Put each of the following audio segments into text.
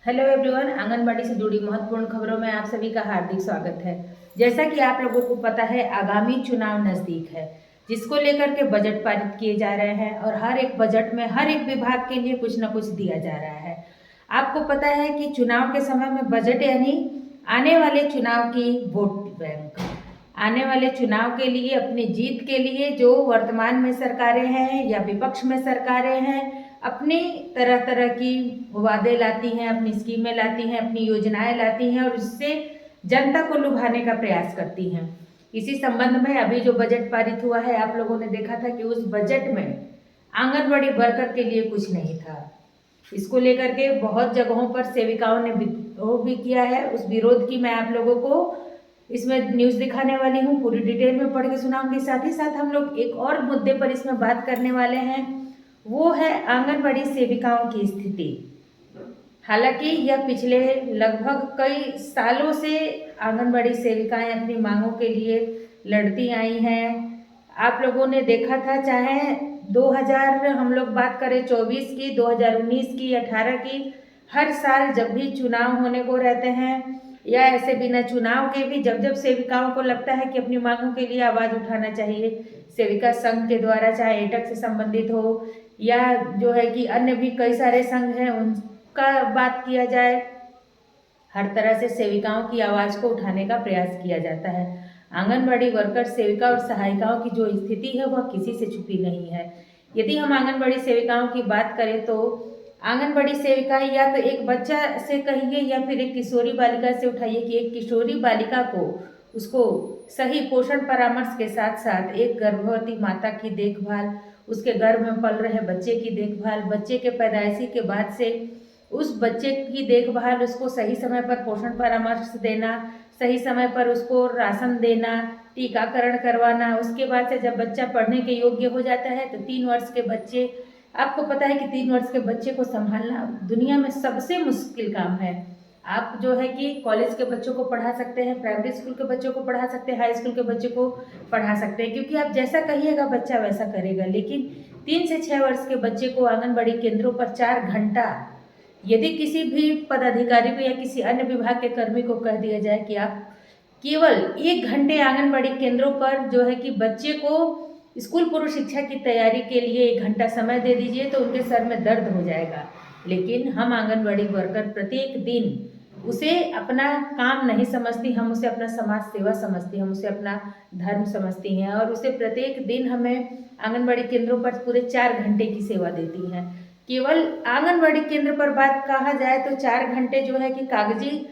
Hello everyone, anganwadi से जुड़ी महत्वपूर्ण खबरों में आप सभी का हार्दिक स्वागत है। जैसा कि आप लोगों को पता है, आगामी चुनाव नज़दीक है, जिसको लेकर के बजट पारित किए जा रहे हैं और हर एक बजट में हर एक विभाग के लिए कुछ न कुछ दिया जा रहा है। आपको पता है कि चुनाव के समय में बजट यानी आने वाले चुनाव की वोट बैंक, आने वाले चुनाव के लिए अपनी जीत के लिए जो वर्तमान में सरकारें हैं या विपक्ष में सरकारें हैं, अपनी तरह तरह की वादे लाती हैं, अपनी स्कीमें लाती हैं, अपनी योजनाएं लाती हैं और उससे जनता को लुभाने का प्रयास करती हैं। इसी संबंध में अभी जो बजट पारित हुआ है, आप लोगों ने देखा था कि उस बजट में आंगनबाड़ी वर्कर के लिए कुछ नहीं था। इसको लेकर के बहुत जगहों पर सेविकाओं ने विरोध भी किया है। उस विरोध की मैं आप लोगों को इसमें न्यूज़ दिखाने वाली हूँ, पूरी डिटेल में पढ़ के सुनाऊंगी। साथ ही साथ हम लोग एक और मुद्दे पर इसमें बात करने वाले हैं, वो है आंगनबाड़ी सेविकाओं की स्थिति। हालांकि यह पिछले लगभग कई सालों से आंगनबाड़ी सेविकाएं अपनी मांगों के लिए लड़ती आई हैं। आप लोगों ने देखा था, चाहे 2000 हम लोग बात करें 24 की, 2019 की, 18 की, हर साल जब भी चुनाव होने को रहते हैं या ऐसे बिना चुनाव के भी जब जब सेविकाओं को लगता है कि अपनी मांगों के लिए आवाज़ उठाना चाहिए, सेविका संघ के द्वारा, चाहे एटक से संबंधित हो या जो है कि अन्य भी कई सारे संघ हैं उनका बात किया जाए, हर तरह से सेविकाओं की आवाज़ को उठाने का प्रयास किया जाता है। आंगनबाड़ी वर्कर, सेविका और सहायिकाओं की जो स्थिति है वह किसी से छुपी नहीं है। यदि हम आंगनबाड़ी सेविकाओं की बात करें तो आंगनबाड़ी सेविकाएं या तो एक बच्चा से कहिए या फिर एक किशोरी बालिका से उठाइए कि एक किशोरी बालिका को उसको सही पोषण परामर्श के साथ साथ एक गर्भवती माता की देखभाल, उसके गर्भ में पल रहे बच्चे की देखभाल, बच्चे के पैदाइशी के बाद से उस बच्चे की देखभाल, उसको सही समय पर पोषण परामर्श देना, सही समय पर उसको राशन देना, टीकाकरण करवाना, उसके बाद से जब बच्चा पढ़ने के योग्य हो जाता है तो 3 वर्ष के बच्चे, आपको पता है कि 3 वर्ष के बच्चे को संभालना दुनिया में सबसे मुश्किल काम है। आप जो है कि कॉलेज के बच्चों को पढ़ा सकते हैं, प्राइमरी स्कूल के बच्चों को पढ़ा सकते हैं, हाई स्कूल के बच्चों को पढ़ा सकते हैं, क्योंकि आप जैसा कहिएगा बच्चा वैसा करेगा। लेकिन 3 से 6 वर्ष के बच्चे को आंगनबाड़ी केंद्रों पर 4 घंटा, यदि किसी भी पदाधिकारी को या किसी अन्य विभाग के कर्मी को कह दिया जाए कि आप केवल 1 घंटे आंगनबाड़ी केंद्रों पर जो है कि बच्चे को स्कूल पूर्व शिक्षा की तैयारी के लिए 1 घंटा समय दे दीजिए, तो उनके सर में दर्द हो जाएगा। लेकिन हम आंगनबाड़ी वर्कर प्रत्येक दिन उसे अपना काम नहीं समझती, हम उसे अपना समाज सेवा समझती, हम उसे अपना धर्म समझती हैं और उसे प्रत्येक दिन हमें आंगनबाड़ी केंद्रों पर पूरे 4 घंटे की सेवा देती हैं। केवल आंगनबाड़ी केंद्र पर बात कहा जाए तो 4 घंटे जो है कि कागजी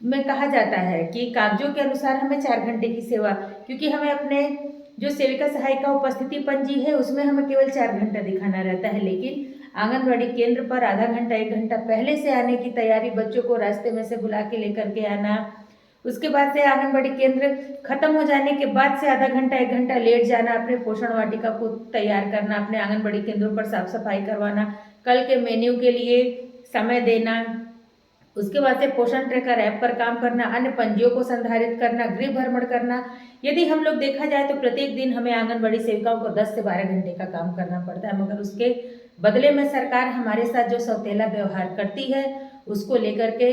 में कहा जाता है कि कागजों के अनुसार हमें 4 घंटे की सेवा, क्योंकि हमें अपने जो सेविका सहायिका उपस्थिति पंजी है उसमें हमें केवल 4 घंटा दिखाना रहता है। लेकिन आंगनबाड़ी केंद्र पर आधा घंटा 1 घंटा पहले से आने की तैयारी, बच्चों को रास्ते में से बुला के लेकर के आना, उसके बाद से आंगनबाड़ी केंद्र खत्म हो जाने के बाद से आधा घंटा 1 घंटा लेट जाना, अपने पोषण वाटिका को तैयार करना, अपने आंगनबाड़ी केंद्रों पर साफ सफाई करवाना, कल के मेन्यू के लिए समय देना, उसके बाद से पोषण ट्रैकर ऐप पर काम करना, अन्य पंजियों को संधारित करना, गृह भ्रमण करना। यदि हम लोग देखा जाए तो प्रत्येक दिन हमें आंगनबाड़ी सेविकाओं को 10 से 12 घंटे का काम करना पड़ता है, मगर उसके बदले में सरकार हमारे साथ जो सौतेला व्यवहार करती है उसको लेकर के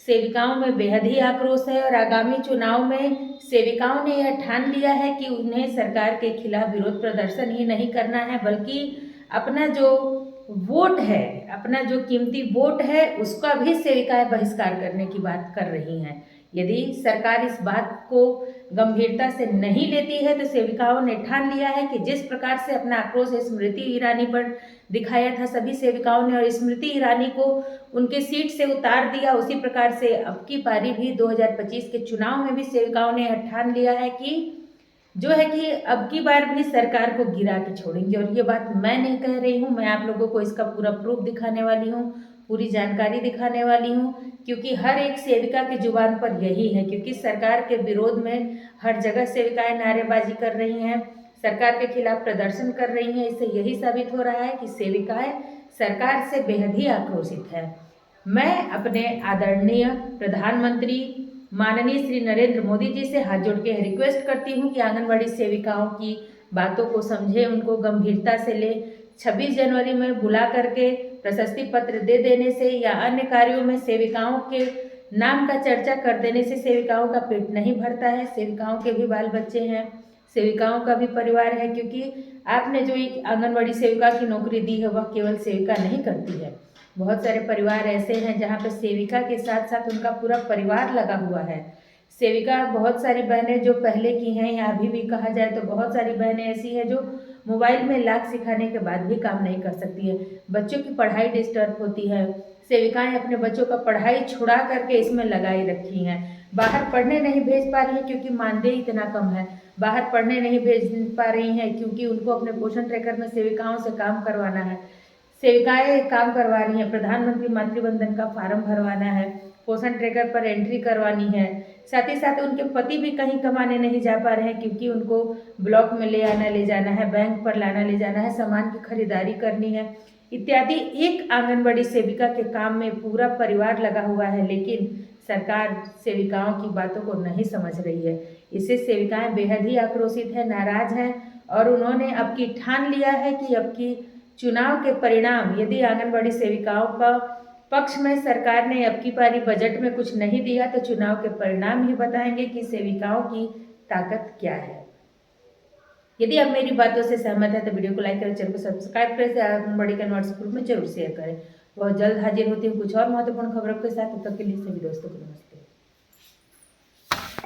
सेविकाओं में बेहद ही आक्रोश है। और आगामी चुनाव में सेविकाओं ने यह ठान लिया है कि उन्हें सरकार के खिलाफ विरोध प्रदर्शन ही नहीं करना है, बल्कि अपना जो वोट है, अपना जो कीमती वोट है उसका भी सेविकाएं बहिष्कार करने की बात कर रही हैं। यदि सरकार इस बात को गंभीरता से नहीं लेती है तो सेविकाओं ने ठान लिया है कि जिस प्रकार से अपना आक्रोश स्मृति ईरानी पर दिखाया था सभी सेविकाओं ने और स्मृति ईरानी को उनके सीट से उतार दिया, उसी प्रकार से अब की बारी भी 2025 के चुनाव में भी सेविकाओं ने ठान लिया है कि जो है कि अब की बार भी सरकार को गिरा के छोड़ेंगे। और ये बात मैं नहीं कह रही हूँ, मैं आप लोगों को इसका पूरा प्रूफ दिखाने वाली हूँ, पूरी जानकारी दिखाने वाली हूँ, क्योंकि हर एक सेविका की जुबान पर यही है। क्योंकि सरकार के विरोध में हर जगह सेविकाएं नारेबाजी कर रही हैं, सरकार के खिलाफ प्रदर्शन कर रही हैं। इससे यही साबित हो रहा है कि सेविकाएं सरकार से बेहद ही आक्रोशित है। मैं अपने आदरणीय प्रधानमंत्री माननीय श्री नरेंद्र मोदी जी से हाथ जोड़ के रिक्वेस्ट करती हूँ कि आंगनबाड़ी सेविकाओं की बातों को समझें, उनको गंभीरता से लें, 26 जनवरी में बुला करके प्रशस्ति पत्र दे देने से या अन्य कार्यों में सेविकाओं के नाम का चर्चा कर देने से सेविकाओं का पेट नहीं भरता है। सेविकाओं के भी बाल बच्चे हैं, सेविकाओं का भी परिवार है, क्योंकि आपने जो एक आंगनबाड़ी सेविका की नौकरी दी है वह केवल सेविका नहीं करती है। बहुत सारे परिवार ऐसे हैं जहाँ पे सेविका के साथ साथ उनका पूरा परिवार लगा हुआ है। सेविका बहुत सारी बहनें जो पहले की हैं या अभी भी कहा जाए तो बहुत सारी बहनें ऐसी हैं जो मोबाइल में लाख सिखाने के बाद भी काम नहीं कर सकती है। बच्चों की पढ़ाई डिस्टर्ब होती है। सेविकाएं अपने बच्चों का पढ़ाई छुड़ा करके इसमें लगाई रखी हैं। बाहर पढ़ने नहीं भेज पा रही हैं क्योंकि मानदेय इतना कम है। बाहर पढ़ने नहीं भेज पा रही हैं क्योंकि उनको अपने पोषण ट्रैकर में सेविकाओं से काम करवाना है। सेविकाएं काम करवा रही हैं, प्रधानमंत्री मातृवंदन का फार्म भरवाना है, पोषण ट्रैकर पर एंट्री करवानी है। साथ ही साथ उनके पति भी कहीं कमाने नहीं जा पा रहे हैं क्योंकि उनको ब्लॉक में ले आना ले जाना है, बैंक पर लाना ले जाना है, सामान की खरीदारी करनी है इत्यादि। एक आंगनबाड़ी सेविका के काम में पूरा परिवार लगा हुआ है, लेकिन सरकार सेविकाओं की बातों को नहीं समझ रही है। इससे सेविकाएं बेहद ही आक्रोशित है, नाराज हैं और उन्होंने अब की ठान लिया है कि अब की चुनाव के परिणाम यदि आंगनबाड़ी सेविकाओं का पक्ष में सरकार ने अब की बारी बजट में कुछ नहीं दिया तो चुनाव के परिणाम ही बताएंगे कि सेविकाओं की ताकत क्या है। यदि आप मेरी बातों से सहमत है तो वीडियो को लाइक करें, चैनल को सब्सक्राइब करें, आंगनबाड़ी का व्हाट्सएप ग्रुप में जरूर शेयर करें। बहुत जल्द हाजिर होती हूँ कुछ और महत्वपूर्ण खबरों के साथ। तब तक के लिए सभी दोस्तों को नमस्ते।